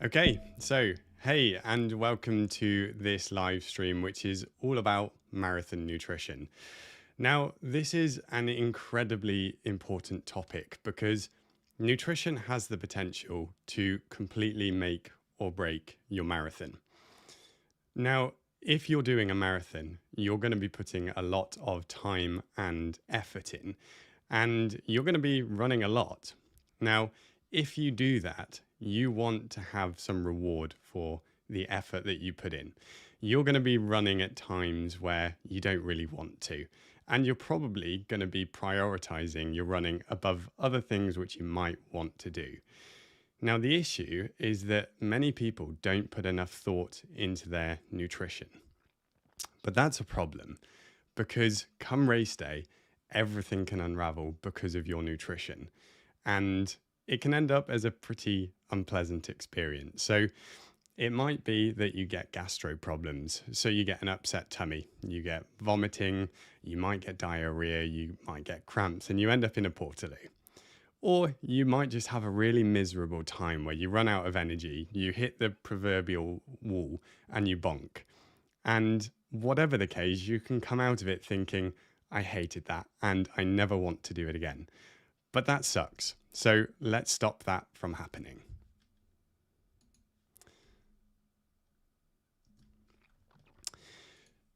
Okay, so hey, and welcome to this live stream, which is all about marathon nutrition. Now, this is an incredibly important topic because nutrition has the potential to completely make or break your marathon. Now, if you're doing a marathon, you're going to be putting a lot of time and effort in, and you're going to be running a lot. Now, if you do that, you want to have some reward for the effort that you put in. You're going to be running at times where you don't really want to, and you're probably going to be prioritizing your running above other things which you might want to do. Now, the issue is that many people don't put enough thought into their nutrition. But that's a problem because come race day, everything can unravel because of your nutrition. And it can end up as a pretty unpleasant experience. So it might be that you get gastro problems. So you get an upset tummy, you get vomiting, you might get diarrhea, you might get cramps, and you end up in a portaloo. Or you might just have a really miserable time where you run out of energy, you hit the proverbial wall, and you bonk. And whatever the case, you can come out of it thinking, I hated that and I never want to do it again. But that sucks. So let's stop that from happening.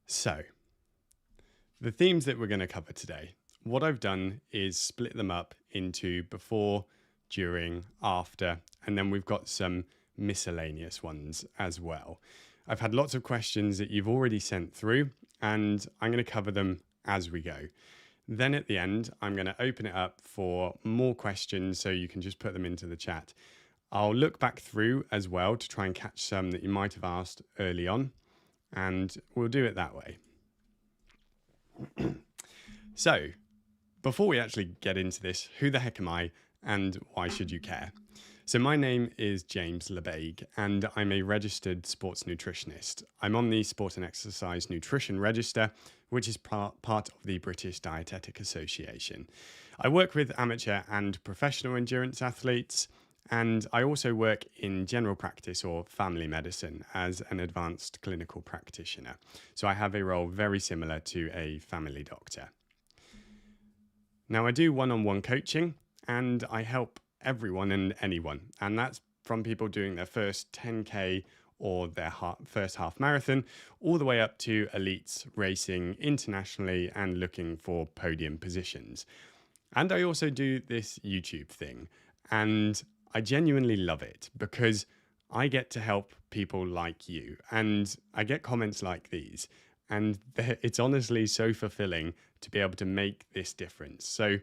So, the themes that we're going to cover today, what I've done is split them up into before, during, after, and then we've got some miscellaneous ones as well. I've had lots of questions that you've already sent through, and I'm going to cover them as we go. Then at the end, I'm going to open it up for more questions so you can just put them into the chat. I'll look back through as well to try and catch some that you might have asked early on, and we'll do it that way. So, before we actually get into this, who the heck am I and why should you care? So my name is James LeBaigue and I'm a registered sports nutritionist. I'm on the Sport and Exercise Nutrition Register, which is part of the British Dietetic Association. I work with amateur and professional endurance athletes, and I also work in general practice or family medicine as an advanced clinical practitioner. So I have a role very similar to a family doctor. Now I do one-on-one coaching and I help everyone and anyone, and that's from people doing their first 10K or their first half marathon, all the way up to elites racing internationally and looking for podium positions. And I also do this YouTube thing, and I genuinely love it because I get to help people like you, and I get comments like these, and it's honestly so fulfilling to be able to make this difference. So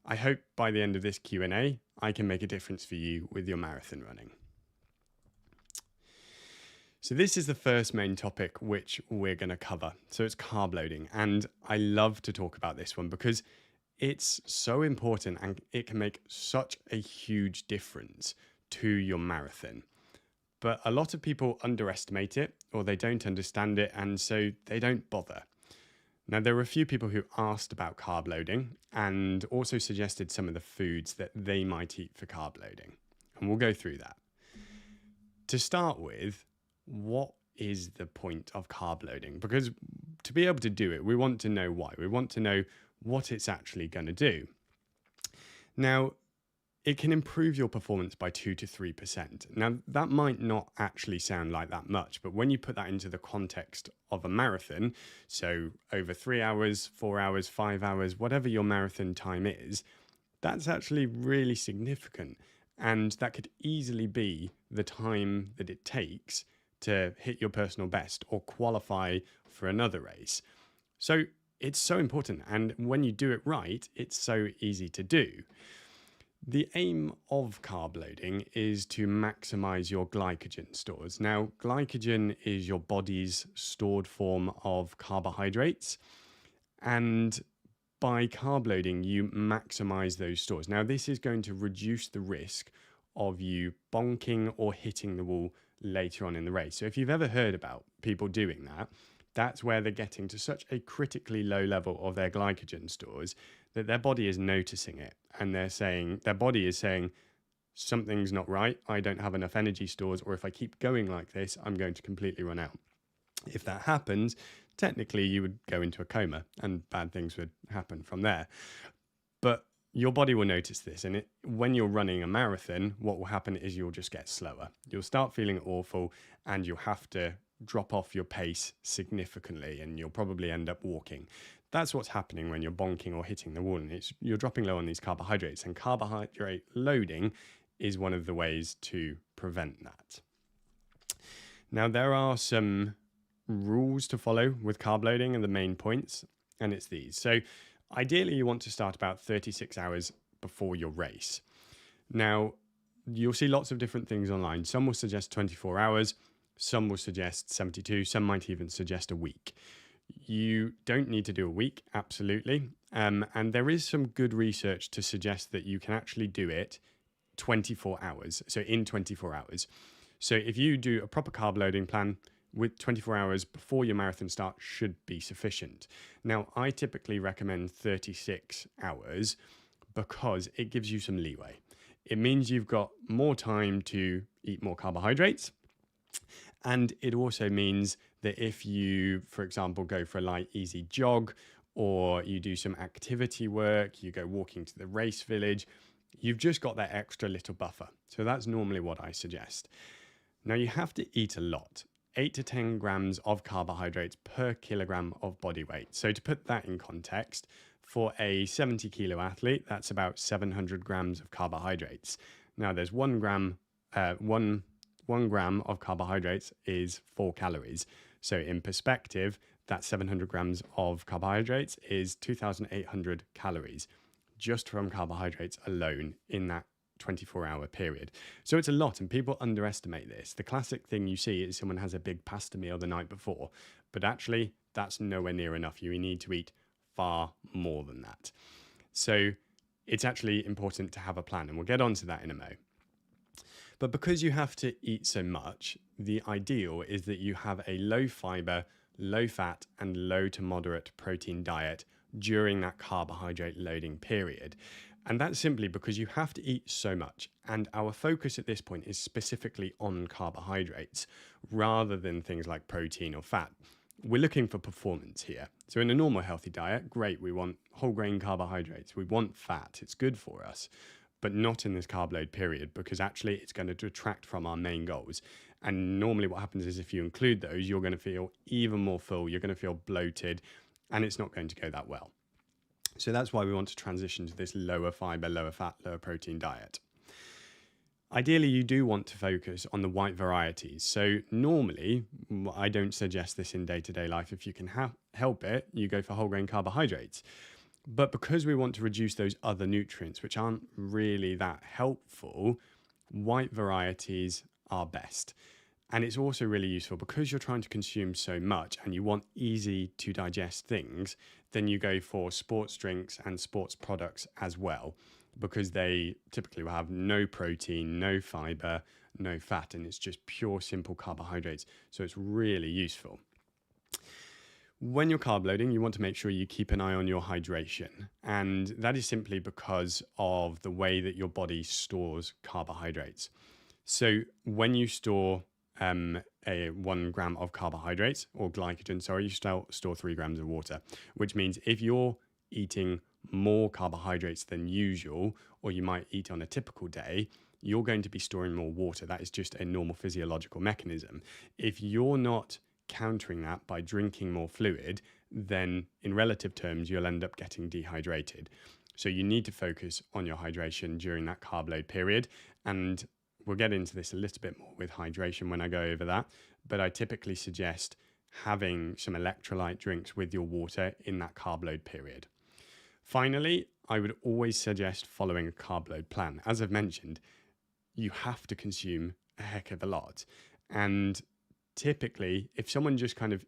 I hope by the end of this Q&A, I can make a difference for you with your marathon running. So this is the first main topic which we're going to cover. So it's carb loading. And I love to talk about this one because it's so important and it can make such a huge difference to your marathon. But a lot of people underestimate it or they don't understand it, and so they don't bother. Now, there were a few people who asked about carb loading and also suggested some of the foods that they might eat for carb loading. And we'll go through that. To start with, what is the point of carb loading? Because to be able to do it, we want to know why. We want to know what it's actually going to do. Now, it can improve your performance by 2 to 3%. Now, that might not actually sound like that much, but when you put that into the context of a marathon, so over 3 hours, 4 hours, 5 hours, whatever your marathon time is, that's actually really significant. And that could easily be the time that it takes to hit your personal best or qualify for another race. So it's so important. And when you do it right, it's so easy to do. The aim of carb loading is to maximize your glycogen stores. Now, glycogen is your body's stored form of carbohydrates, and by carb loading, you maximize those stores. Now, this is going to reduce the risk of you bonking or hitting the wall later on in the race. So if you've ever heard about people doing that, that's where they're getting to such a critically low level of their glycogen stores that their body is noticing it, and their body is saying, something's not right, I don't have enough energy stores, or if I keep going like this, I'm going to completely run out. If that happens, technically you would go into a coma and bad things would happen from there. But your body will notice this. And when you're running a marathon, what will happen is you'll just get slower. You'll start feeling awful and you'll have to drop off your pace significantly and you'll probably end up walking. That's what's happening when you're bonking or hitting the wall, and you're dropping low on these carbohydrates. And carbohydrate loading is one of the ways to prevent that. Now, there are some rules to follow with carb loading and the main points, and it's these. So ideally you want to start about 36 hours before your race. Now, you'll see lots of different things online. Some will suggest 24 hours, some will suggest 72, some might even suggest a week. You don't need to do a week, absolutely. And there is some good research to suggest that you can actually do it 24 hours. So in 24 hours. So if you do a proper carb loading plan, with 24 hours before your marathon start should be sufficient. Now, I typically recommend 36 hours because it gives you some leeway. It means you've got more time to eat more carbohydrates. And it also means that if you, for example, go for a light, easy jog, or you do some activity work, you go walking to the race village, you've just got that extra little buffer. So that's normally what I suggest. Now, you have to eat a lot. 8 to 10 grams of carbohydrates per kilogram of body weight. So to put that in context, for a 70 kilo athlete, that's about 700 grams of carbohydrates. Now there's 1 gram of carbohydrates is 4 calories. So in perspective, that 700 grams of carbohydrates is 2,800 calories just from carbohydrates alone in that 24-hour period. So it's a lot, and people underestimate this. The classic thing you see is someone has a big pasta meal the night before, but actually that's nowhere near enough. You need to eat far more than that. So it's actually important to have a plan, and we'll get onto that in a mo. But because you have to eat so much, the ideal is that you have a low fiber, low fat, and low to moderate protein diet during that carbohydrate loading period. And that's simply because you have to eat so much. And our focus at this point is specifically on carbohydrates rather than things like protein or fat. We're looking for performance here. So in a normal healthy diet, great, we want whole grain carbohydrates. We want fat. It's good for us, but not in this carb load period because actually it's going to detract from our main goals. And normally what happens is if you include those, you're going to feel even more full. You're going to feel bloated and it's not going to go that well. So that's why we want to transition to this lower fiber, lower fat, lower protein diet. Ideally, you do want to focus on the white varieties. So normally, I don't suggest this in day-to-day life. If you can help it, you go for whole grain carbohydrates. But because we want to reduce those other nutrients, which aren't really that helpful, white varieties are best. And it's also really useful because you're trying to consume so much and you want easy to digest things, then you go for sports drinks and sports products as well, because they typically will have no protein, no fiber, no fat, and it's just pure simple carbohydrates. So it's really useful. When you're carb loading, you want to make sure you keep an eye on your hydration. And that is simply because of the way that your body stores carbohydrates. So when you store a 1 gram of carbohydrates or glycogen, you store 3 grams of water, which means if you're eating more carbohydrates than usual, or you might eat on a typical day, you're going to be storing more water. That is just a normal physiological mechanism. If you're not countering that by drinking more fluid, then in relative terms, you'll end up getting dehydrated. So you need to focus on your hydration during that carb load period. And we'll get into this a little bit more with hydration when I go over that, but I typically suggest having some electrolyte drinks with your water in that carb load period. Finally, I would always suggest following a carb load plan. As I've mentioned, you have to consume a heck of a lot. And typically, if someone just kind of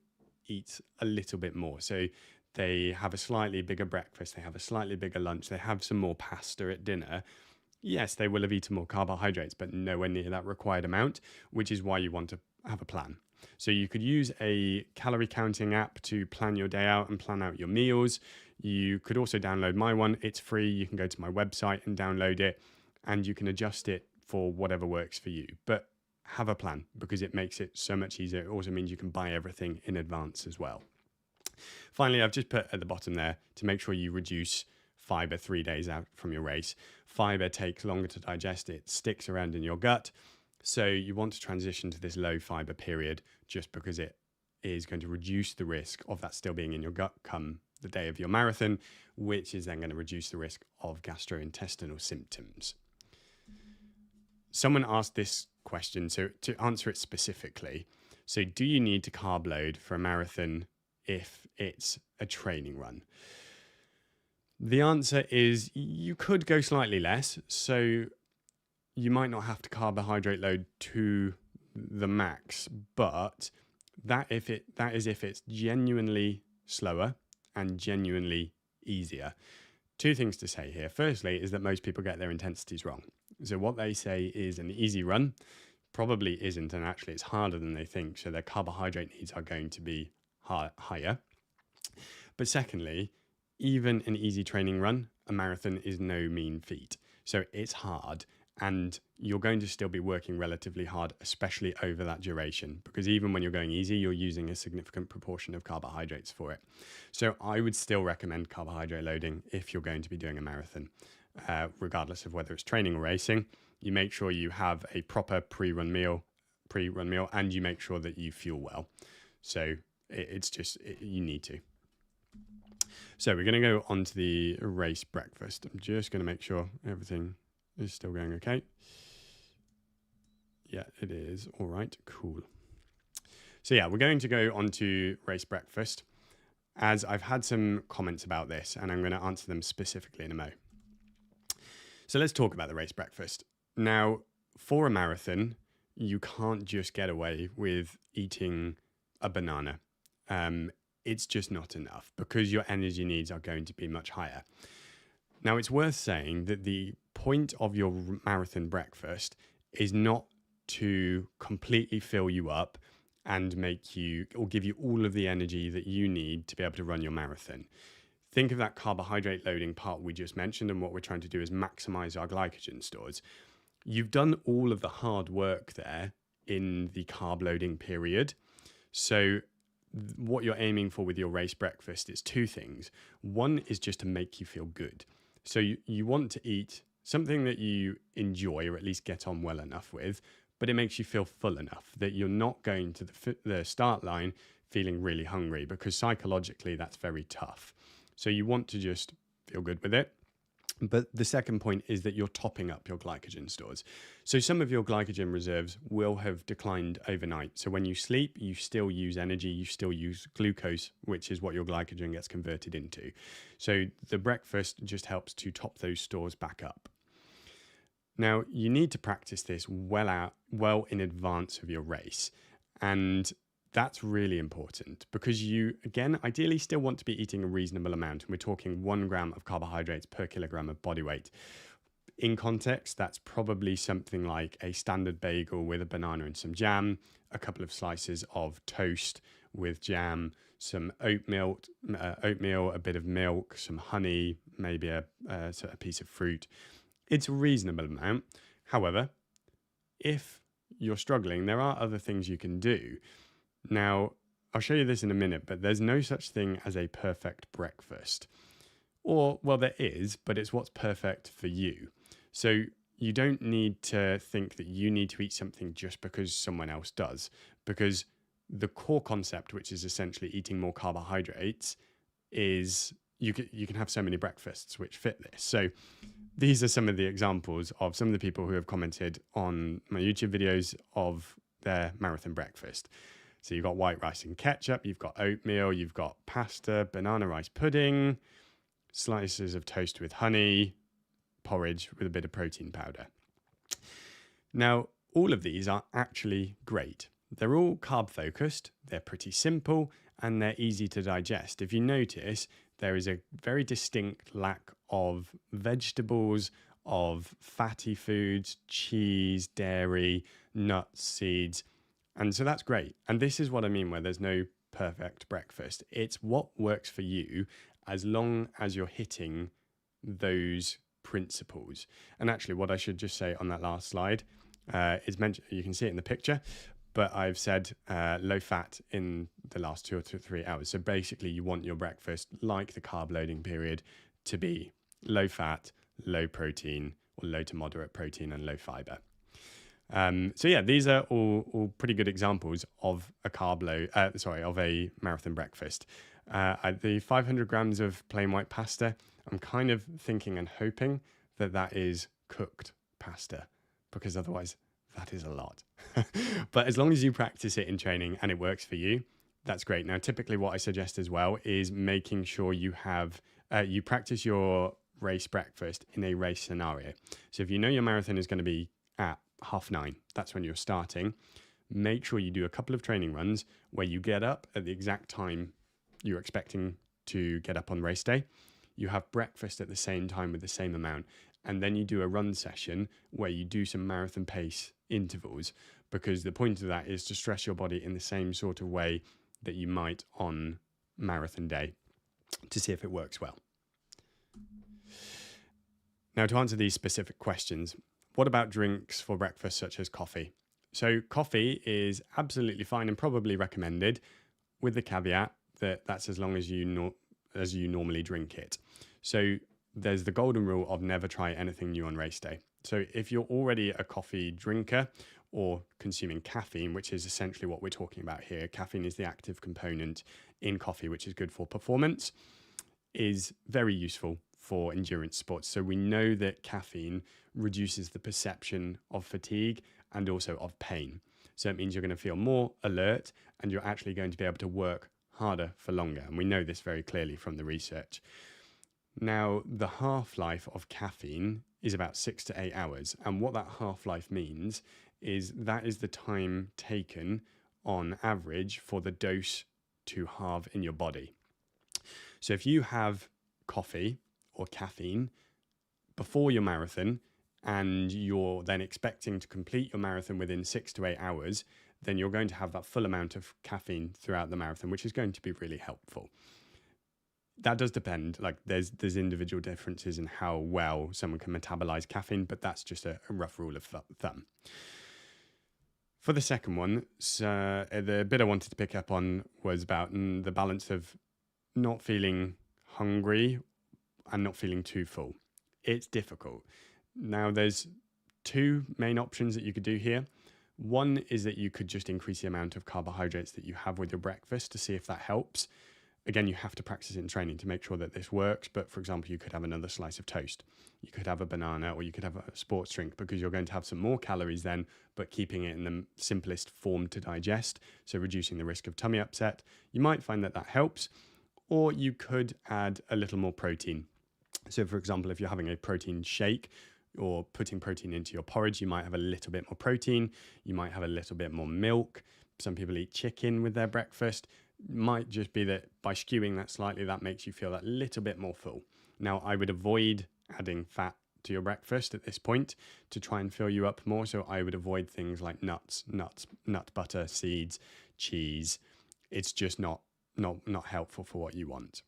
eats a little bit more, so they have a slightly bigger breakfast, they have a slightly bigger lunch, they have some more pasta at dinner, yes, they will have eaten more carbohydrates, but nowhere near that required amount, which is why you want to have a plan. So you could use a calorie counting app to plan your day out and plan out your meals. You could also download my one. It's free. You can go to my website and download it, and you can adjust it for whatever works for you. But have a plan, because it makes it so much easier. It also means you can buy everything in advance as well. Finally, I've just put at the bottom there to make sure you reduce fiber 3 days out from your race. Fiber takes longer to digest. It sticks around in your gut. So you want to transition to this low fiber period, just because it is going to reduce the risk of that still being in your gut come the day of your marathon, which is then going to reduce the risk of gastrointestinal symptoms. Someone asked this question, so to answer it specifically, so do you need to carb load for a marathon if it's a training run? The answer is you could go slightly less, so you might not have to carbohydrate load to the max, but that is if it's genuinely slower and genuinely easier. Two things to say here. Firstly is that most people get their intensities wrong. So what they say is an easy run probably isn't, and actually it's harder than they think, so their carbohydrate needs are going to be higher. But secondly, even an easy training run, a marathon is no mean feat. So it's hard, and you're going to still be working relatively hard, especially over that duration, because even when you're going easy, you're using a significant proportion of carbohydrates for it. So I would still recommend carbohydrate loading if you're going to be doing a marathon, regardless of whether it's training or racing. You make sure you have a proper pre-run meal, and you make sure that you fuel well. So you need to. So we're going to go on to the race breakfast. I'm just going to make sure everything is still going okay. Yeah, it is. All right, cool. So yeah, we're going to go on to race breakfast, as I've had some comments about this, and I'm going to answer them specifically in a mo. So let's talk about the race breakfast. Now, for a marathon, you can't just get away with eating a banana. It's just not enough, because your energy needs are going to be much higher. Now, it's worth saying that the point of your marathon breakfast is not to completely fill you up and make you, or give you all of the energy that you need to be able to run your marathon. Think of that carbohydrate loading part we just mentioned, and what we're trying to do is maximize our glycogen stores. You've done all of the hard work there in the carb loading period. So what you're aiming for with your race breakfast is two things. One is just to make you feel good. So you want to eat something that you enjoy, or at least get on well enough with, but it makes you feel full enough that you're not going to the start line feeling really hungry, because psychologically that's very tough. So you want to just feel good with it. But the second point is that you're topping up your glycogen stores. So some of your glycogen reserves will have declined overnight. So when you sleep, you still use energy, you still use glucose, which is what your glycogen gets converted into. So the breakfast just helps to top those stores back up. Now, you need to practice this well in advance of your race. And that's really important, because you, again, ideally still want to be eating a reasonable amount. And we're talking 1 gram of carbohydrates per kilogram of body weight. In context, that's probably something like a standard bagel with a banana and some jam, a couple of slices of toast with jam, some oatmeal, a bit of milk, some honey, maybe a piece of fruit. It's a reasonable amount. However, if you're struggling, there are other things you can do. Now, I'll show you this in a minute, but there's no such thing as a perfect breakfast. Or, well, there is, but it's what's perfect for you. So you don't need to think that you need to eat something just because someone else does, because the core concept, which is essentially eating more carbohydrates, is you can have so many breakfasts which fit this. So these are some of the examples of some of the people who have commented on my YouTube videos of their marathon breakfast. So you've got white rice and ketchup, you've got oatmeal, you've got pasta, banana rice pudding, slices of toast with honey, porridge with a bit of protein powder. Now, all of these are actually great. They're all carb focused, they're pretty simple, and they're easy to digest. If you notice, there is a very distinct lack of vegetables, of fatty foods, cheese, dairy, nuts, seeds. And so that's great. And this is what I mean where there's no perfect breakfast. It's what works for you, as long as you're hitting those principles. And actually, what I should just say on that last slide is mentioned, you can see it in the picture, but I've said low fat in the last 2 or 3 hours. So basically, you want your breakfast, like the carb loading period, to be low fat, low protein, or low to moderate protein and low fiber. So yeah, these are all pretty good examples of a of a marathon breakfast. The 500 grams of plain white pasta, I'm kind of thinking and hoping that is cooked pasta, because otherwise that is a lot. But as long as you practice it in training and it works for you, that's great. Now, typically what I suggest as well is making sure you practice your race breakfast in a race scenario. So if you know your marathon is going to be at 9:30, that's when you're starting, make sure you do a couple of training runs where you get up at the exact time you're expecting to get up on race day. You have breakfast at the same time with the same amount, and then you do a run session where you do some marathon pace intervals, because the point of that is to stress your body in the same sort of way that you might on marathon day, to see if it works well. Now, to answer these specific questions, what about drinks for breakfast such as coffee? So coffee is absolutely fine and probably recommended, with the caveat that that's as long as you normally drink it. So there's the golden rule of never try anything new on race day. So if you're already a coffee drinker or consuming caffeine, which is essentially what we're talking about here, caffeine is the active component in coffee, which is good for performance, is very useful for endurance sports. So we know that caffeine reduces the perception of fatigue and also of pain. So it means you're going to feel more alert and you're actually going to be able to work harder for longer. And we know this very clearly from the research. Now, the half-life of caffeine is about 6 to 8 hours. And what that half-life means is that is the time taken on average for the dose to halve in your body. So if you have coffee or caffeine before your marathon and you're then expecting to complete your marathon within 6 to 8 hours, then you're going to have that full amount of caffeine throughout the marathon, which is going to be really helpful. That does depend, like there's individual differences in how well someone can metabolize caffeine, but that's just a rough rule of thumb. For the second one, so the bit I wanted to pick up on was about the balance of not feeling hungry and not feeling too full. It's difficult. Now, there's two main options that you could do here. One is that you could just increase the amount of carbohydrates that you have with your breakfast to see if that helps. Again, you have to practice in training to make sure that this works. But for example, you could have another slice of toast. You could have a banana, or you could have a sports drink, because you're going to have some more calories then, but keeping it in the simplest form to digest. So reducing the risk of tummy upset. You might find that helps. Or you could add a little more protein. So for example, if you're having a protein shake or putting protein into your porridge, you might have a little bit more protein. You might have a little bit more milk. Some people eat chicken with their breakfast. Might just be that by skewing that slightly, that makes you feel that little bit more full. Now, I would avoid adding fat to your breakfast at this point to try and fill you up more. So I would avoid things like nuts, nut butter, seeds, cheese. It's just not helpful for what you want.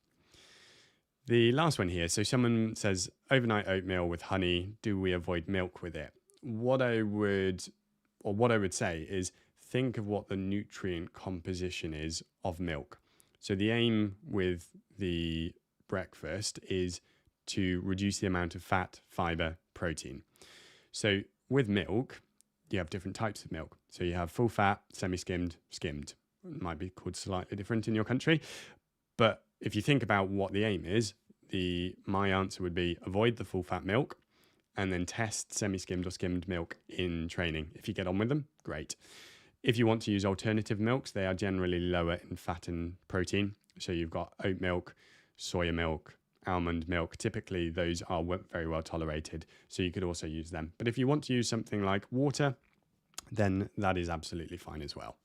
The last one here. So someone says overnight oatmeal with honey. Do we avoid milk with it? What I would say is think of what the nutrient composition is of milk. So the aim with the breakfast is to reduce the amount of fat, fiber, protein. So with milk, you have different types of milk. So you have full fat, semi-skimmed, skimmed. It might be called slightly different in your country. But if you think about what the aim is, my answer would be avoid the full fat milk and then test semi-skimmed or skimmed milk in training. If you get on with them, great. If you want to use alternative milks, they are generally lower in fat and protein. So you've got oat milk, soya milk, almond milk. Typically, those are very well tolerated. So you could also use them. But if you want to use something like water, then that is absolutely fine as well.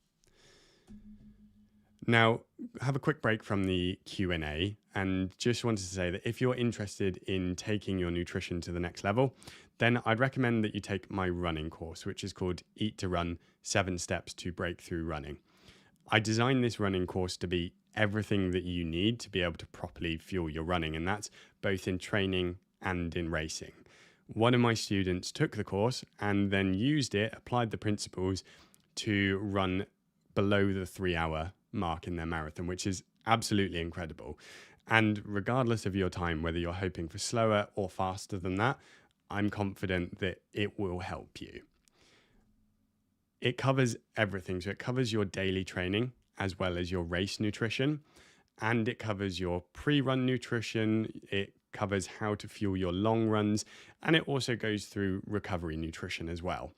Now, have a quick break from the Q&A and just wanted to say that if you're interested in taking your nutrition to the next level, then I'd recommend that you take my running course, which is called Eat to Run, 7 Steps to Breakthrough Running. I designed this running course to be everything that you need to be able to properly fuel your running, and that's both in training and in racing. One of my students took the course and then used it, applied the principles to run below the 3-hour mark in their marathon, which is absolutely incredible. And regardless of your time, whether you're hoping for slower or faster than that, I'm confident that it will help you. It covers everything. So it covers your daily training as well as your race nutrition, and it covers your pre-run nutrition. It covers how to fuel your long runs, and it also goes through recovery nutrition as well.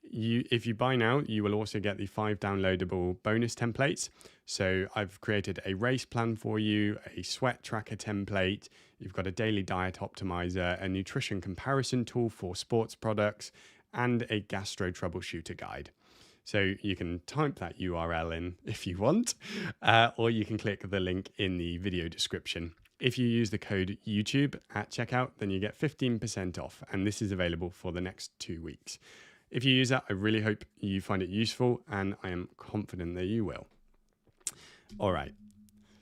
If you buy now, you will also get the 5 downloadable bonus templates. So I've created a race plan for you, a sweat tracker template. You've got a daily diet optimizer, a nutrition comparison tool for sports products, and a gastro troubleshooter guide. So you can type that URL in if you want, or you can click the link in the video description. If you use the code YouTube at checkout, then you get 15% off, and this is available for the next 2 weeks. If you use that, I really hope you find it useful, and I am confident that you will. All right,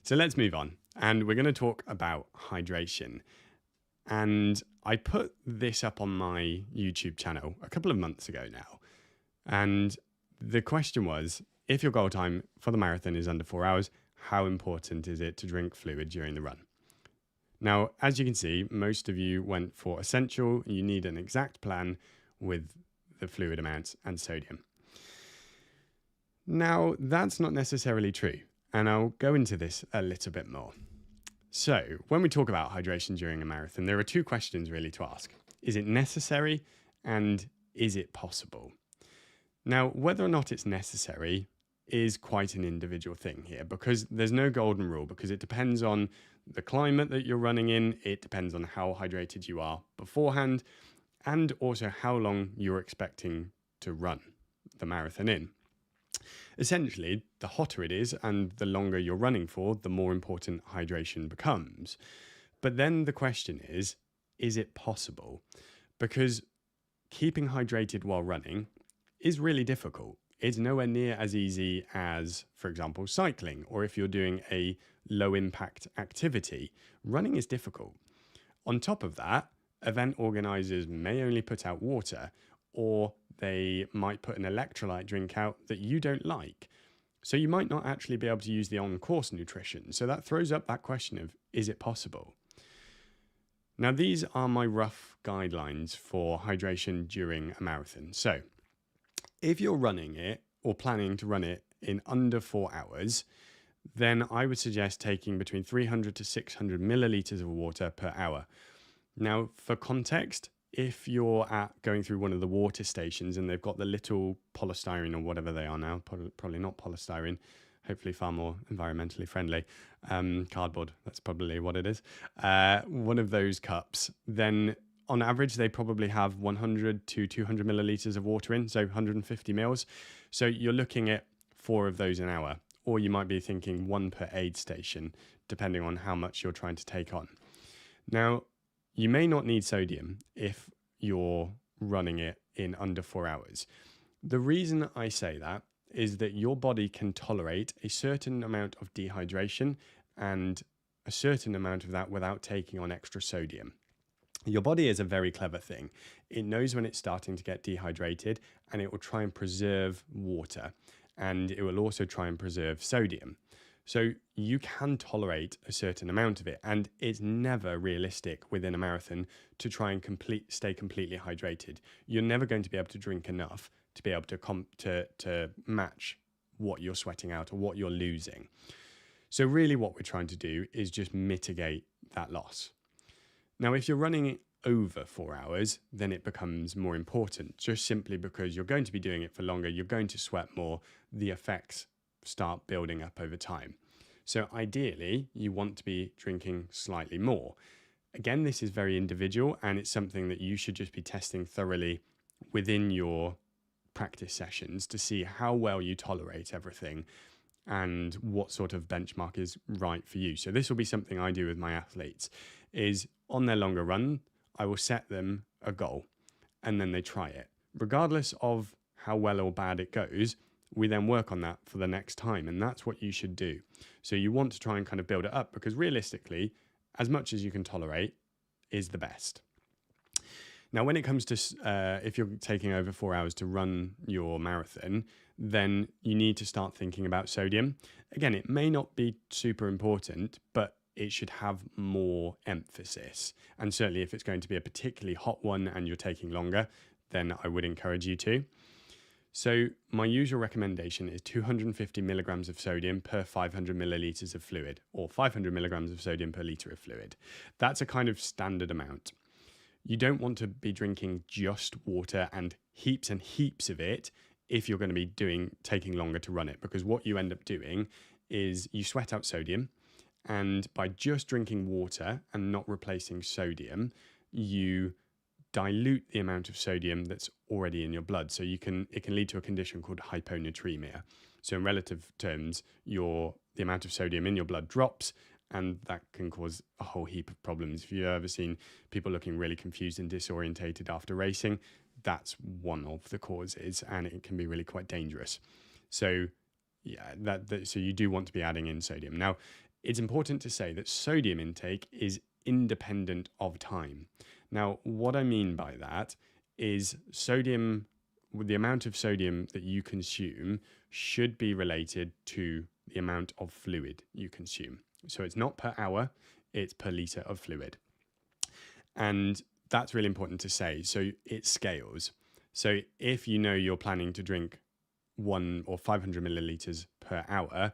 so let's move on, and we're going to talk about hydration. And I put this up on my YouTube channel a couple of months ago now, and the question was, if your goal time for the marathon is under 4 hours, how important is it to drink fluid during the run? Now, as you can see, most of you went for essential. You need an exact plan with the fluid amounts and sodium. Now, that's not necessarily true, and I'll go into this a little bit more. So, when we talk about hydration during a marathon, there are 2 questions really to ask. Is it necessary, and is it possible? Now, whether or not it's necessary is quite an individual thing here, because there's no golden rule, because it depends on the climate that you're running in, it depends on how hydrated you are beforehand, and also how long you're expecting to run the marathon in. Essentially, the hotter it is and the longer you're running for, the more important hydration becomes. But then the question is it possible? Because keeping hydrated while running is really difficult. It's nowhere near as easy as, for example, cycling, or if you're doing a low impact activity. Running is difficult. On top of that, event organizers may only put out water, or they might put an electrolyte drink out that you don't like. So you might not actually be able to use the on-course nutrition. So that throws up that question of, is it possible? Now, these are my rough guidelines for hydration during a marathon. So if you're running it or planning to run it in under 4 hours, then I would suggest taking between 300 to 600 milliliters of water per hour. Now, for context, if you're going through one of the water stations and they've got the little polystyrene or whatever they are now, probably not polystyrene, hopefully far more environmentally friendly, cardboard, that's probably what it is, one of those cups, then on average, they probably have 100 to 200 milliliters of water in, so 150 mils. So you're looking at 4 of those an hour, or you might be thinking 1 per aid station, depending on how much you're trying to take on. Now, you may not need sodium if you're running it in under 4 hours. The reason I say that is that your body can tolerate a certain amount of dehydration and a certain amount of that without taking on extra sodium. Your body is a very clever thing. It knows when it's starting to get dehydrated, and it will try and preserve water, and it will also try and preserve sodium. So you can tolerate a certain amount of it, and it's never realistic within a marathon to try and stay completely hydrated. You're never going to be able to drink enough to be able to match what you're sweating out or what you're losing. So really what we're trying to do is just mitigate that loss. Now, if you're running it over 4 hours, then it becomes more important, just simply because you're going to be doing it for longer, you're going to sweat more, the effects start building up over time. So ideally, you want to be drinking slightly more. Again, this is very individual, and it's something that you should just be testing thoroughly within your practice sessions to see how well you tolerate everything and what sort of benchmark is right for you. So this will be something I do with my athletes, is on their longer run, I will set them a goal and then they try it. Regardless of how well or bad it goes, we then work on that for the next time, and that's what you should do. So you want to try and kind of build it up, because realistically, as much as you can tolerate is the best. Now, when it comes to if you're taking over 4 hours to run your marathon, then you need to start thinking about sodium. Again, it may not be super important, but it should have more emphasis. And certainly if it's going to be a particularly hot one and you're taking longer, then I would encourage you to. So my usual recommendation is 250 milligrams of sodium per 500 milliliters of fluid, or 500 milligrams of sodium per liter of fluid. That's a kind of standard amount. You don't want to be drinking just water and heaps of it if you're going to be taking longer to run it, because what you end up doing is you sweat out sodium, and by just drinking water and not replacing sodium, you dilute the amount of sodium that's already in your blood. So it can lead to a condition called hyponatremia. So in relative terms, the amount of sodium in your blood drops, and that can cause a whole heap of problems. If you've ever seen people looking really confused and disorientated after racing, that's one of the causes, and it can be really quite dangerous. So yeah, so you do want to be adding in sodium. Now, it's important to say that sodium intake is independent of time. Now, what I mean by that is the amount of sodium that you consume should be related to the amount of fluid you consume. So it's not per hour, it's per litre of fluid. And that's really important to say. So it scales. So if you know you're planning to drink 1 or 500 millilitres per hour,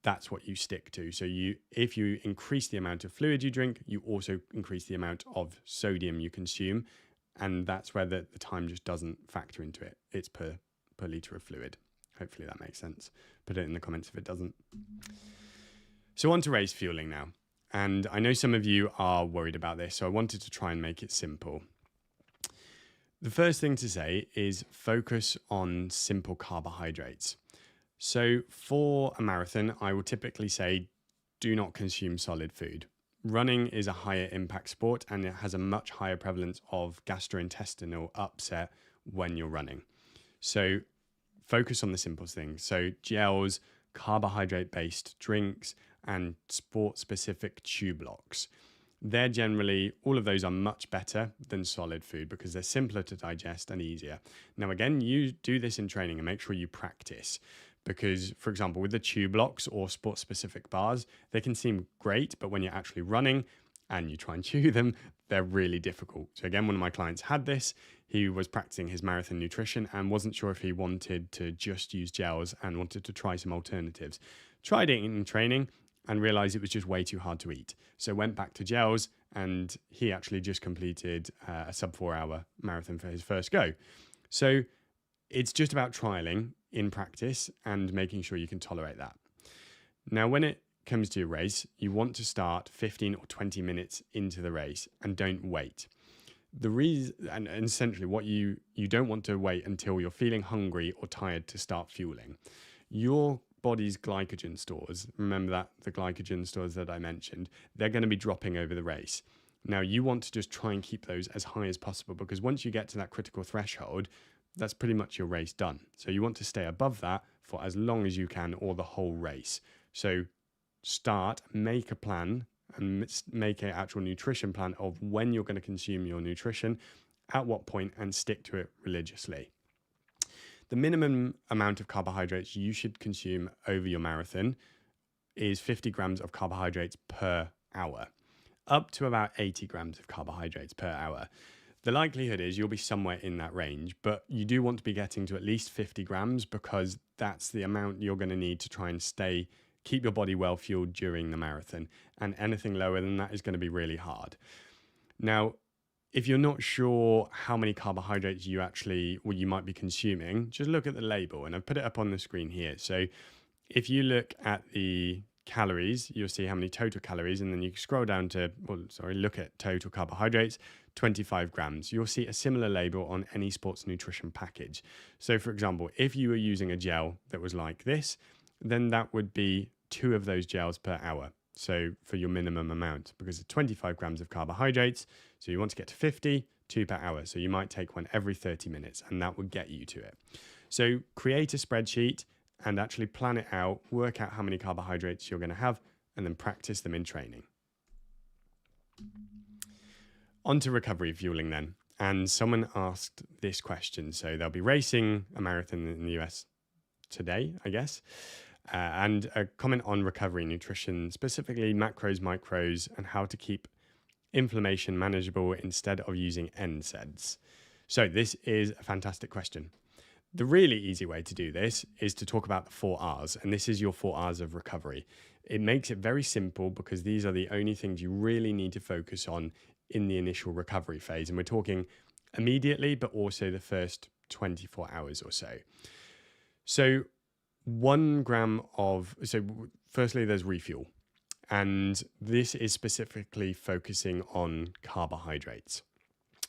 that's what you stick to. So if you increase the amount of fluid you drink, you also increase the amount of sodium you consume. And that's where the time just doesn't factor into it. It's per litre of fluid. Hopefully that makes sense. Put it in the comments if it doesn't. So on to race fueling now. And I know some of you are worried about this, so I wanted to try and make it simple. The first thing to say is focus on simple carbohydrates. So for a marathon, I will typically say, do not consume solid food. Running is a higher impact sport, and it has a much higher prevalence of gastrointestinal upset when you're running. So focus on the simple things. So gels, carbohydrate-based drinks, and sport-specific tube locks. They're generally, all of those are much better than solid food because they're simpler to digest and easier. Now, again, you do this in training and make sure you practice. Because, for example, with the tube locks or sport-specific bars, they can seem great, but when you're actually running and you try and chew them, they're really difficult. So again, one of my clients had this. He was practicing his marathon nutrition and wasn't sure if he wanted to just use gels and wanted to try some alternatives. Tried it in training and realized it was just way too hard to eat. So went back to gels, and he actually just completed a sub 4 hour marathon for his first go. So it's just about trialing in practice and making sure you can tolerate that. Now, when it comes to your race, you want to start 15 or 20 minutes into the race and don't wait. The reason, and essentially what you don't want to wait until you're feeling hungry or tired to start fueling. Your body's glycogen stores, remember that the glycogen stores that I mentioned, they're going to be dropping over the race. Now, you want to just try and keep those as high as possible, because once you get to that critical threshold, that's pretty much your race done. So you want to stay above that for as long as you can, or the whole race. So make a plan and make an actual nutrition plan of when you're going to consume your nutrition, at what point, and stick to it religiously. The minimum amount of carbohydrates you should consume over your marathon is 50 grams of carbohydrates per hour, up to about 80 grams of carbohydrates per hour. The likelihood is you'll be somewhere in that range, but you do want to be getting to at least 50 grams because that's the amount you're going to need to try and keep your body well fueled during the marathon. And anything lower than that is going to be really hard. Now, if you're not sure how many carbohydrates you might be consuming, just look at the label, and I've put it up on the screen here. So if you look at the calories, you'll see how many total calories, and then you scroll down to, look at total carbohydrates, 25 grams. You'll see a similar label on any sports nutrition package. So for example, if you were using a gel that was like this, then that would be 2 of those gels per hour. So for your minimum amount, because it's 25 grams of carbohydrates, so you want to get to 50, 2 per hour. So you might take one every 30 minutes, and that would get you to it. So create a spreadsheet and actually plan it out, work out how many carbohydrates you're going to have, and then practice them in training. On to recovery fueling then. And someone asked this question. So they'll be racing a marathon in the US today, I guess. And a comment on recovery nutrition, specifically macros, micros, and how to keep inflammation manageable instead of using NSAIDs. So this is a fantastic question. The really easy way to do this is to talk about the 4 R's, and this is your 4 R's of recovery. It makes it very simple because these are the only things you really need to focus on in the initial recovery phase. And we're talking immediately, but also the first 24 hours or so. So 1 gram firstly, there's refuel. And this is specifically focusing on carbohydrates,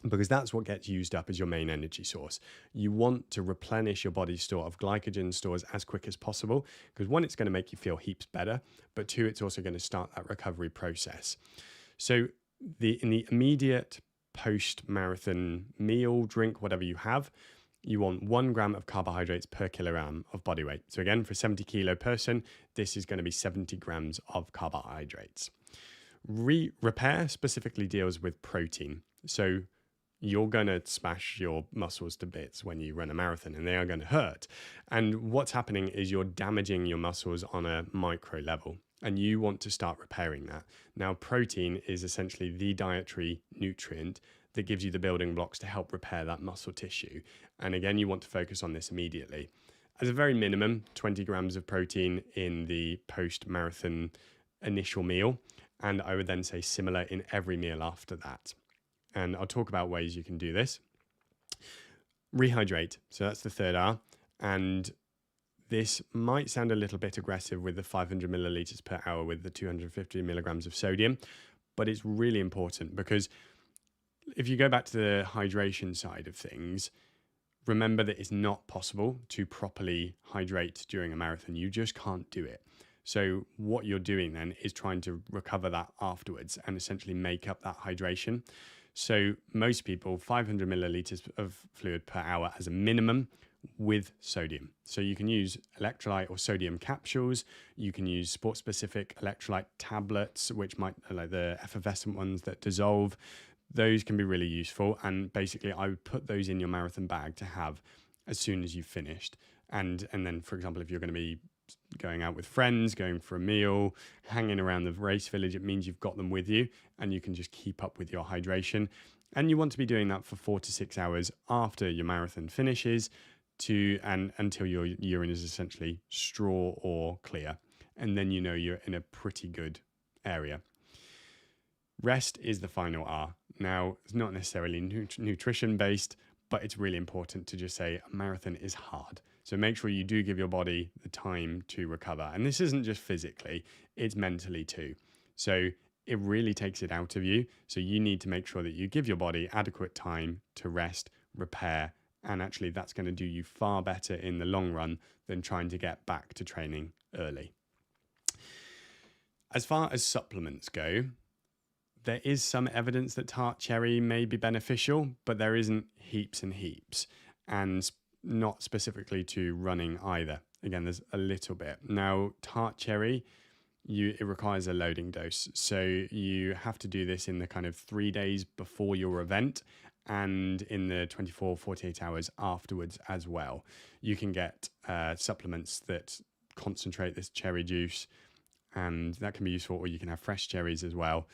because that's what gets used up as your main energy source. You want to replenish your body's store of glycogen stores as quick as possible, because 1, it's going to make you feel heaps better, but 2, it's also going to start that recovery process. So in the immediate post-marathon meal, drink, whatever you have, you want 1 gram of carbohydrates per kilogram of body weight. So again, for a 70 kilo person, this is going to be 70 grams of carbohydrates. Repair specifically deals with protein. So you're going to smash your muscles to bits when you run a marathon, and they are going to hurt. And what's happening is you're damaging your muscles on a micro level, and you want to start repairing that. Now, protein is essentially the dietary nutrient that gives you the building blocks to help repair that muscle tissue. And again, you want to focus on this immediately. As a very minimum, 20 grams of protein in the post-marathon initial meal. And I would then say similar in every meal after that. And I'll talk about ways you can do this. Rehydrate. So that's the 3rd R. And this might sound a little bit aggressive with the 500 milliliters per hour with the 250 milligrams of sodium, but it's really important because if you go back to the hydration side of things, remember that it's not possible to properly hydrate during a marathon. You just can't do it. So what you're doing then is trying to recover that afterwards and essentially make up that hydration. So most people, 500 milliliters of fluid per hour as a minimum with sodium. So you can use electrolyte or sodium capsules. You can use sport-specific electrolyte tablets, which might like the effervescent ones that dissolve. Those can be really useful. And basically, I would put those in your marathon bag to have as soon as you've finished. And then, for example, if you're going to be going out with friends, going for a meal, hanging around the race village, it means you've got them with you and you can just keep up with your hydration. And you want to be doing that for 4 to 6 hours after your marathon finishes and until your urine is essentially straw or clear. And then you know you're in a pretty good area. Rest is the final R. Now, it's not necessarily nutrition based, but it's really important to just say a marathon is hard. So make sure you do give your body the time to recover. And this isn't just physically, it's mentally too. So it really takes it out of you. So you need to make sure that you give your body adequate time to rest, repair, and actually that's going to do you far better in the long run than trying to get back to training early. As far as supplements go, there is some evidence that tart cherry may be beneficial, but there isn't heaps and heaps, and not specifically to running either. Again, there's a little bit. Now, tart cherry, it requires a loading dose. So you have to do this in the kind of 3 days before your event and in the 24, 48 hours afterwards as well. You can get supplements that concentrate this cherry juice, and that can be useful, or you can have fresh cherries as well.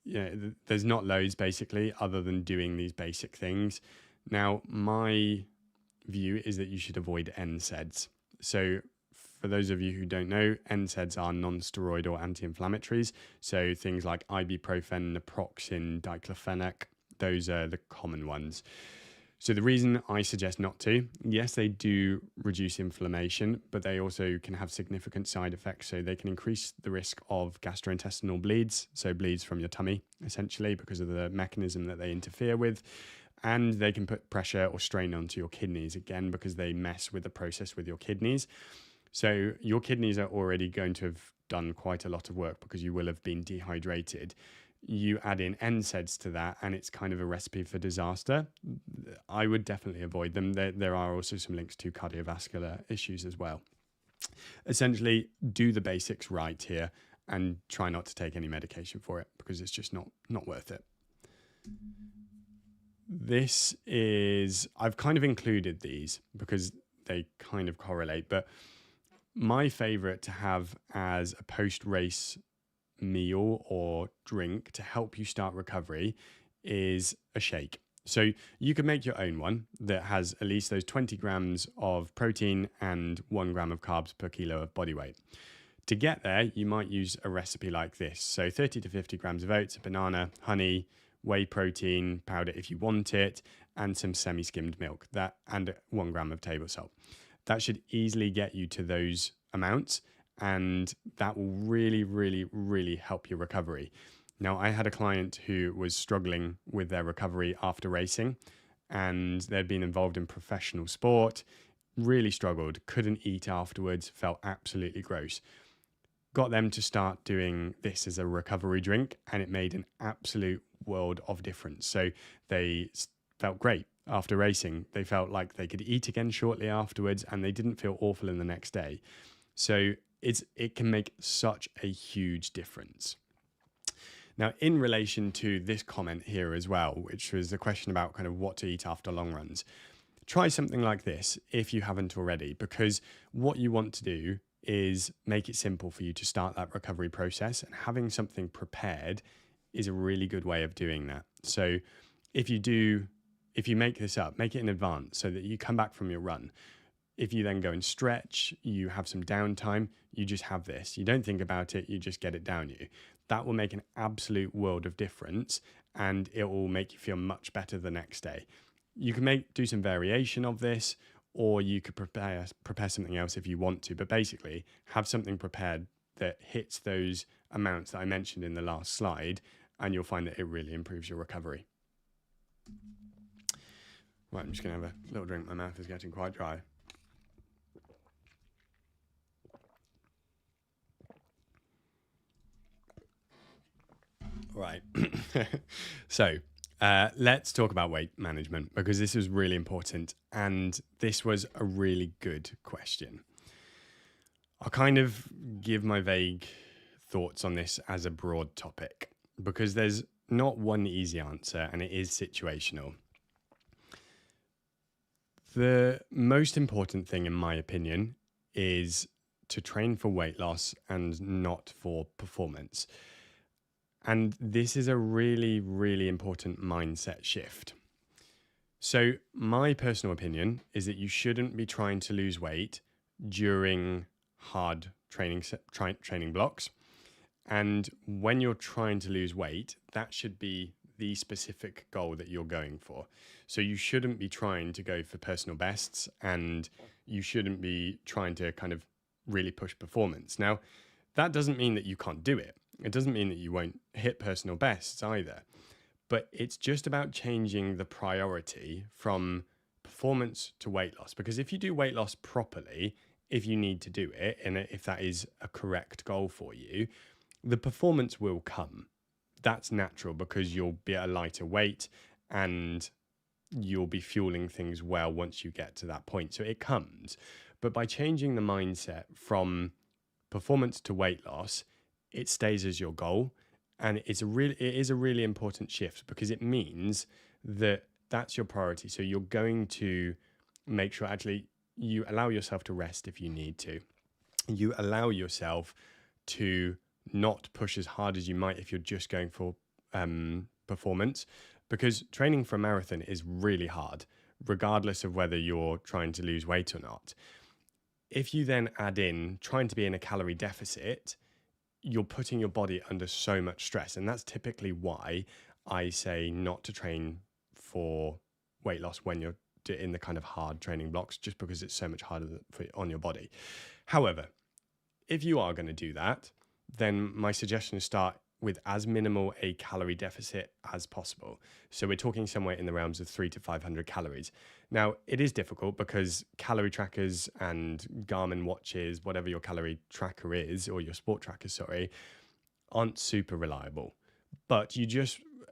There's not loads basically other than doing these basic things. Now, my view is that you should avoid NSAIDs. So for those of you who don't know, NSAIDs are non-steroidal anti-inflammatories. So things like ibuprofen, naproxen, diclofenac, those are the common ones. So the reason I suggest not to, yes, they do reduce inflammation, but they also can have significant side effects. So they can increase the risk of gastrointestinal bleeds, so bleeds from your tummy, essentially, because of the mechanism that they interfere with. And they can put pressure or strain onto your kidneys, again, because they mess with the process with your kidneys. So your kidneys are already going to have done quite a lot of work because you will have been dehydrated. You add in NSAIDs to that, and it's kind of a recipe for disaster. I would definitely avoid them. There are also some links to cardiovascular issues as well. Essentially, do the basics right here and try not to take any medication for it because it's just not worth it. this is, I've kind of included these because they kind of correlate, but my favorite to have as a post-race meal or drink to help you start recovery is a shake. So you can make your own one that has at least those 20 grams of protein and 1 gram of carbs per kilo of body weight. To get there, you might use a recipe like this. So 30 to 50 grams of oats, a banana, honey, whey protein powder if you want it, and some semi-skimmed milk, that and 1 gram of table salt. That should easily get you to those amounts, and that will really, really, really help your recovery. Now, I had a client who was struggling with their recovery after racing, and they'd been involved in professional sport, really struggled, couldn't eat afterwards, felt absolutely gross. Got them to start doing this as a recovery drink, and it made an absolute world of difference. So they felt great after racing. They felt like they could eat again shortly afterwards, and they didn't feel awful in the next day. So it can make such a huge difference. Now, in relation to this comment here as well, which was the question about kind of what to eat after long runs, try something like this if you haven't already, because what you want to do is make it simple for you to start that recovery process, and having something prepared is a really good way of doing that. So if you make this up, make it in advance so that you come back from your run. If you then go and stretch, you have some downtime, you just have this. You don't think about it, you just get it down you. That will make an absolute world of difference, and it will make you feel much better the next day. You can do some variation of this, or you could prepare something else if you want to, but basically have something prepared that hits those amounts that I mentioned in the last slide, and you'll find that it really improves your recovery. Right, I'm just going to have a little drink. My mouth is getting quite dry. Right. So let's talk about weight management, because this is really important, and this was a really good question. I'll kind of give my vague thoughts on this as a broad topic, because there's not one easy answer, and it is situational. The most important thing, in my opinion, is to train for weight loss and not for performance. And this is a really, really important mindset shift. So my personal opinion is that you shouldn't be trying to lose weight during hard training blocks. And when you're trying to lose weight, that should be the specific goal that you're going for. So you shouldn't be trying to go for personal bests, and you shouldn't be trying to kind of really push performance. Now, that doesn't mean that you can't do it. It doesn't mean that you won't hit personal bests either. But it's just about changing the priority from performance to weight loss. Because if you do weight loss properly, if you need to do it, and if that is a correct goal for you, the performance will come. That's natural, because you'll be at a lighter weight and you'll be fueling things well once you get to that point. So it comes. But by changing the mindset from performance to weight loss, it stays as your goal. And it is a really important shift, because it means that that's your priority. So you're going to make sure actually you allow yourself to rest if you need to. You allow yourself to not push as hard as you might if you're just going for performance, because training for a marathon is really hard, regardless of whether you're trying to lose weight or not. If you then add in trying to be in a calorie deficit, you're putting your body under so much stress. And that's typically why I say not to train for weight loss when you're in the kind of hard training blocks, just because it's so much harder on your body. However, if you are going to do that, then my suggestion is start with as minimal a calorie deficit as possible. So we're talking somewhere in the realms of 300 to 500 calories. Now, it is difficult because calorie trackers and Garmin watches, whatever your calorie tracker is, or your sport tracker, aren't super reliable. But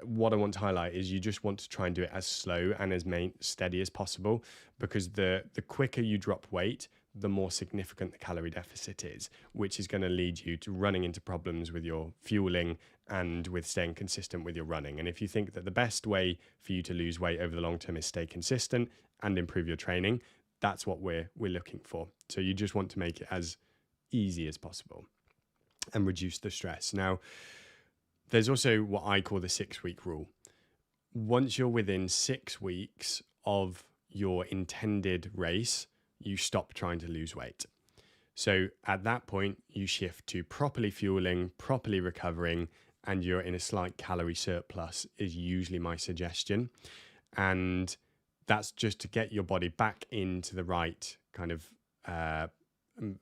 what I want to highlight is you just want to try and do it as slow and as steady as possible, because the quicker you drop weight, the more significant the calorie deficit is, which is going to lead you to running into problems with your fueling and with staying consistent with your running. And if you think that the best way for you to lose weight over the long term is stay consistent and improve your training, that's what we're looking for. So you just want to make it as easy as possible and reduce the stress. Now, there's also what I call the 6-week rule. Once you're within 6 weeks of your intended race, you stop trying to lose weight. So at that point, you shift to properly fueling, properly recovering, and you're in a slight calorie surplus is usually my suggestion. And that's just to get your body back into the right kind of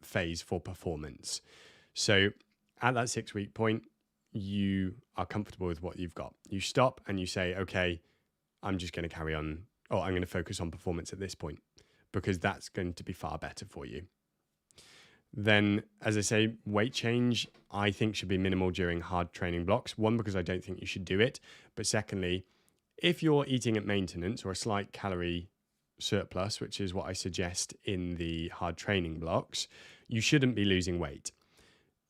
phase for performance. So at that 6-week point, you are comfortable with what you've got. You stop and you say, okay, I'm just going to carry on, or I'm going to focus on performance at this point, because that's going to be far better for you. Then, as I say, weight change, I think should be minimal during hard training blocks. One, because I don't think you should do it. But secondly, if you're eating at maintenance or a slight calorie surplus, which is what I suggest in the hard training blocks, you shouldn't be losing weight.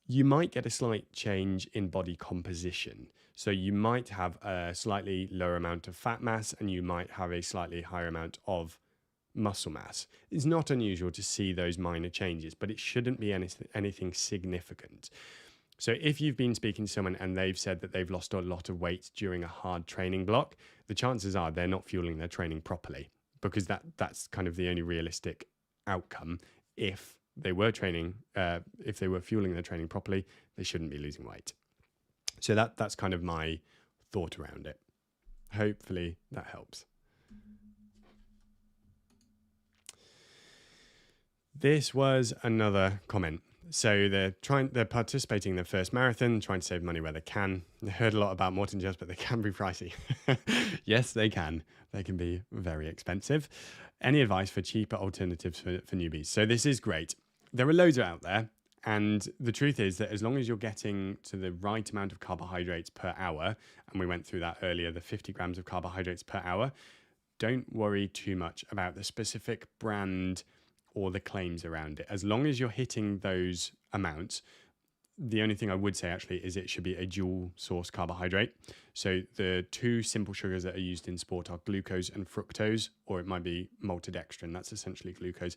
You might get a slight change in body composition. So you might have a slightly lower amount of fat mass and you might have a slightly higher amount of muscle mass. It's not unusual to see those minor changes, but it shouldn't be anything significant. So if you've been speaking to someone and they've said that they've lost a lot of weight during a hard training block, the chances are they're not fueling their training properly, because that's kind of the only realistic outcome. If they were training, if they were fueling their training properly, they shouldn't be losing weight. So that's kind of my thought around it. Hopefully that helps. This was another comment. So they're participating in their first marathon, trying to save money where they can. I heard a lot about Morton Just, but they can be pricey. Yes, they can. They can be very expensive. Any advice for cheaper alternatives for newbies? So this is great. There are loads out there. And the truth is that as long as you're getting to the right amount of carbohydrates per hour, and we went through that earlier, the 50 grams of carbohydrates per hour, don't worry too much about the specific brand or the claims around it. As long as you're hitting those amounts, the only thing I would say actually is it should be a dual source carbohydrate. So the two simple sugars that are used in sport are glucose and fructose, or it might be maltodextrin. That's essentially glucose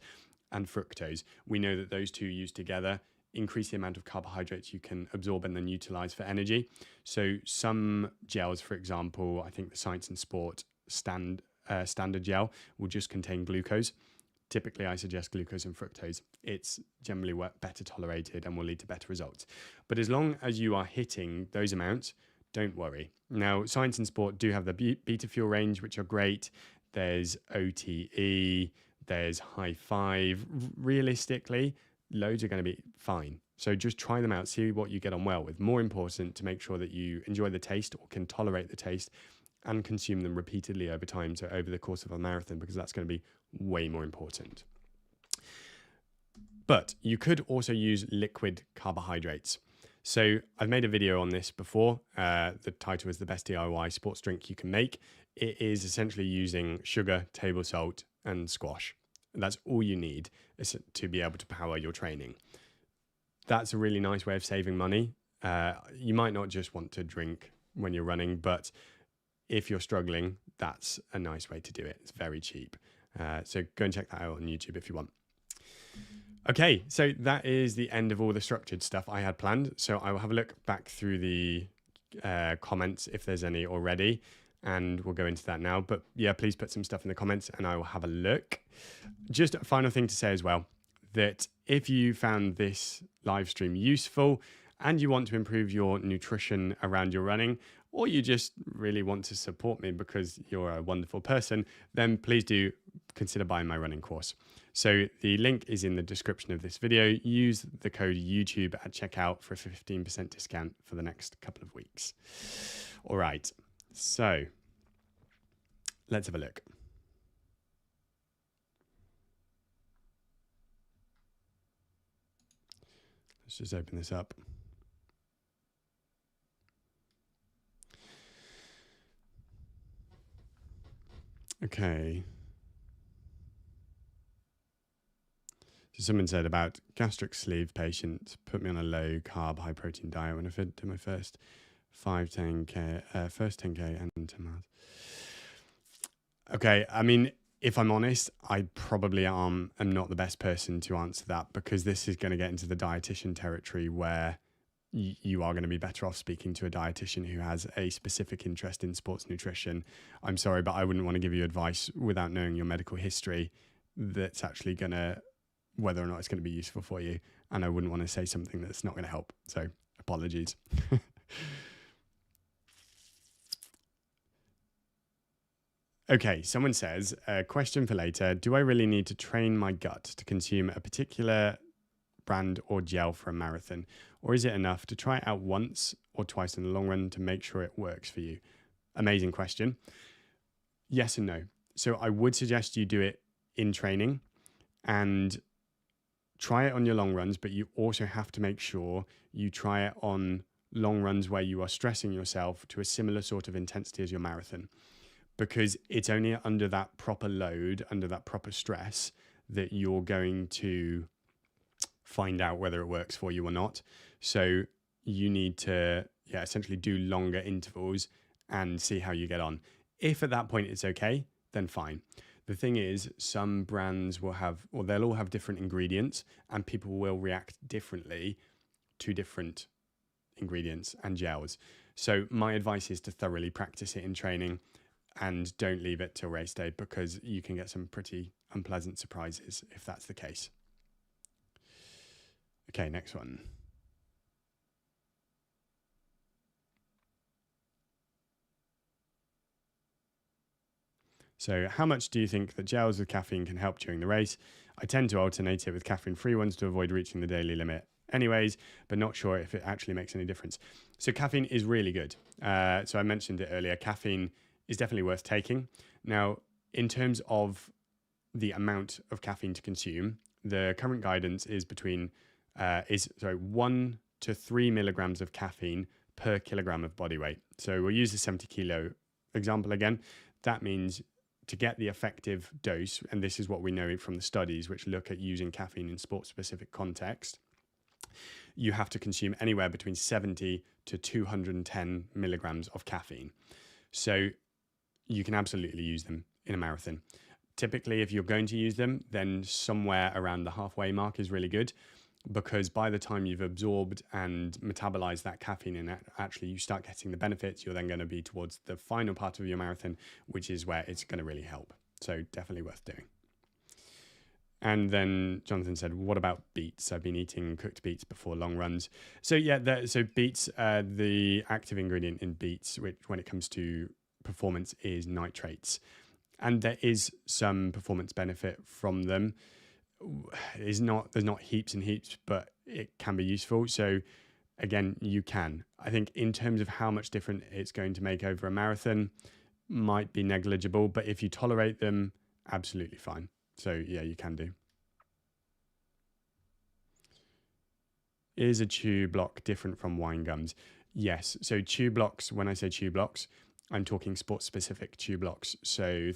and fructose. We know that those two used together increase the amount of carbohydrates you can absorb and then utilize for energy. So some gels, for example, I think the Science and Sport standard gel will just contain glucose. Typically, I suggest glucose and fructose. It's generally better tolerated and will lead to better results. But as long as you are hitting those amounts, don't worry. Now, Science and Sport do have the Beta Fuel range, which are great. There's OTE, there's High Five. Realistically, loads are going to be fine. So just try them out, see what you get on well with. More important to make sure that you enjoy the taste or can tolerate the taste and consume them repeatedly over time, so over the course of a marathon, because that's going to be way more important. But you could also use liquid carbohydrates. So I've made a video on this before. The title is The Best DIY Sports Drink You Can Make. It is essentially using sugar, table salt, and squash. That's all you need to be able to power your training. That's a really nice way of saving money. You might not just want to drink when you're running, but if you're struggling, that's a nice way to do it. It's very cheap. So go and check that out on YouTube if you want. Okay, so that is the end of all the structured stuff I had planned. So I will have a look back through the comments if there's any already, and we'll go into that now. But yeah, please put some stuff in the comments and I will have a look. Just a final thing to say as well, that if you found this live stream useful and you want to improve your nutrition around your running, or you just really want to support me because you're a wonderful person, then please do consider buying my running course. So the link is in the description of this video. Use the code YouTube at checkout for a 15% discount for the next couple of weeks. All right, so let's have a look. Let's just open this up. Okay. So someone said about gastric sleeve patient, put me on a low carb, high protein diet when I did my first 10K and 10 miles. Okay, I mean, if I'm honest, I probably am not the best person to answer that, because this is going to get into the dietitian territory where you are going to be better off speaking to a dietitian who has a specific interest in sports nutrition. I'm sorry, but I wouldn't want to give you advice without knowing your medical history that's actually going to, whether or not it's going to be useful for you. And I wouldn't want to say something that's not going to help. So apologies. Okay, someone says, a question for later. Do I really need to train my gut to consume a particular brand or gel for a marathon? Or is it enough to try it out once or twice in the long run to make sure it works for you? Amazing question. Yes and no. So I would suggest you do it in training and try it on your long runs, but you also have to make sure you try it on long runs where you are stressing yourself to a similar sort of intensity as your marathon. Because it's only under that proper load, under that proper stress, that you're going to find out whether it works for you or not. So you need to, essentially do longer intervals and see how you get on. If at that point it's okay, then fine. The thing is, some brands will have, or they'll all have different ingredients, and people will react differently to different ingredients and gels. So my advice is to thoroughly practice it in training and don't leave it till race day, because you can get some pretty unpleasant surprises if that's the case. Okay, next one. So how much do you think that gels with caffeine can help during the race? I tend to alternate it with caffeine-free ones to avoid reaching the daily limit anyways, but not sure if it actually makes any difference. So caffeine is really good. So I mentioned it earlier, caffeine is definitely worth taking. Now, in terms of the amount of caffeine to consume, the current guidance is 1 to 3 milligrams of caffeine per kilogram of body weight. So we'll use the 70 kilo example again. That means to get the effective dose, and this is what we know from the studies which look at using caffeine in sports-specific context, you have to consume anywhere between 70 to 210 milligrams of caffeine. So you can absolutely use them in a marathon. Typically, if you're going to use them, then somewhere around the halfway mark is really good, because by the time you've absorbed and metabolized that caffeine and actually you start getting the benefits, you're then going to be towards the final part of your marathon, which is where it's going to really help. So definitely worth doing. And then Jonathan said, what about beets? I've been eating cooked beets before long runs. So so beets, the active ingredient in beets, which when it comes to performance, is nitrates. And there is some performance benefit from them. There's not heaps and heaps, but it can be useful. So again, you can. I think in terms of how much different it's going to make over a marathon, might be negligible, but if you tolerate them, absolutely fine. So yeah, you can do. Is a chew block different from wine gums? Yes. So chew blocks, when I say chew blocks, I'm talking sports-specific chew blocks. So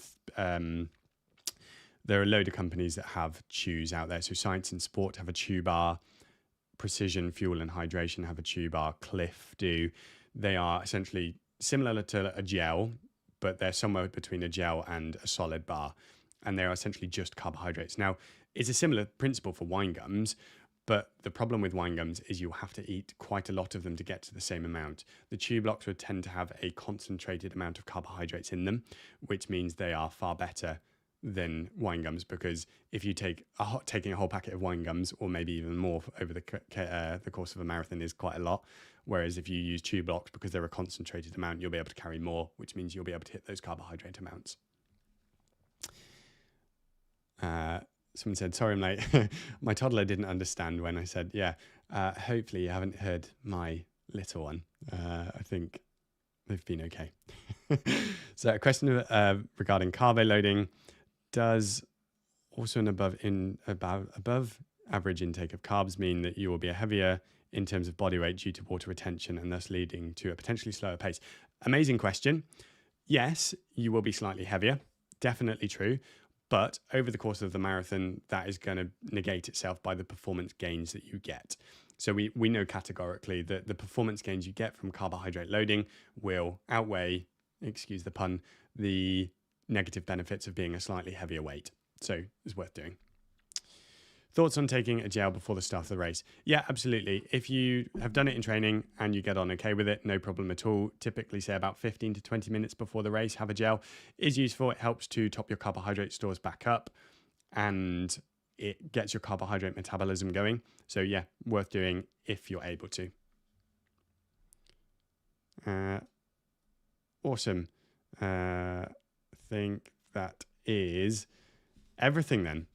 there are a load of companies that have chews out there. So Science and Sport have a chew bar. Precision Fuel and Hydration have a chew bar. Cliff do. They are essentially similar to a gel, but they're somewhere between a gel and a solid bar. And they are essentially just carbohydrates. Now, it's a similar principle for wine gums, but the problem with wine gums is you'll have to eat quite a lot of them to get to the same amount. The chew blocks would tend to have a concentrated amount of carbohydrates in them, which means they are far better than wine gums, because if you taking a whole packet of wine gums, or maybe even more over the course of a marathon, is quite a lot. Whereas if you use chew blocks, because they're a concentrated amount, you'll be able to carry more, which means you'll be able to hit those carbohydrate amounts. Someone said, sorry I'm late. My toddler didn't understand when I said, hopefully you haven't heard my little one. I think they've been okay. So a question regarding carbo loading. Does also an above average intake of carbs mean that you will be heavier in terms of body weight due to water retention and thus leading to a potentially slower pace? Amazing question. Yes, you will be slightly heavier. Definitely true. But over the course of the marathon, that is going to negate itself by the performance gains that you get. So we know categorically that the performance gains you get from carbohydrate loading will outweigh, excuse the pun, the negative benefits of being a slightly heavier weight. So it's worth doing. Thoughts on taking a gel before the start of the race? Yeah, absolutely. If you have done it in training and you get on okay with it, no problem at all. Typically say about 15 to 20 minutes before the race, have a gel. Is useful. It helps to top your carbohydrate stores back up and it gets your carbohydrate metabolism going. So yeah, worth doing if you're able to. Awesome. I think that is everything then.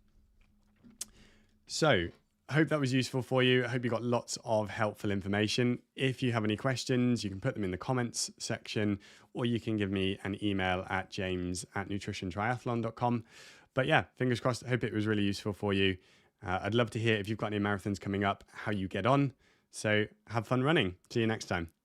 So I hope that was useful for you. I hope you got lots of helpful information. If you have any questions, you can put them in the comments section, or you can give me an email at james@nutritiontriathlon.com. But yeah, fingers crossed. I hope it was really useful for you. I'd love to hear if you've got any marathons coming up, how you get on. So have fun running. See you next time.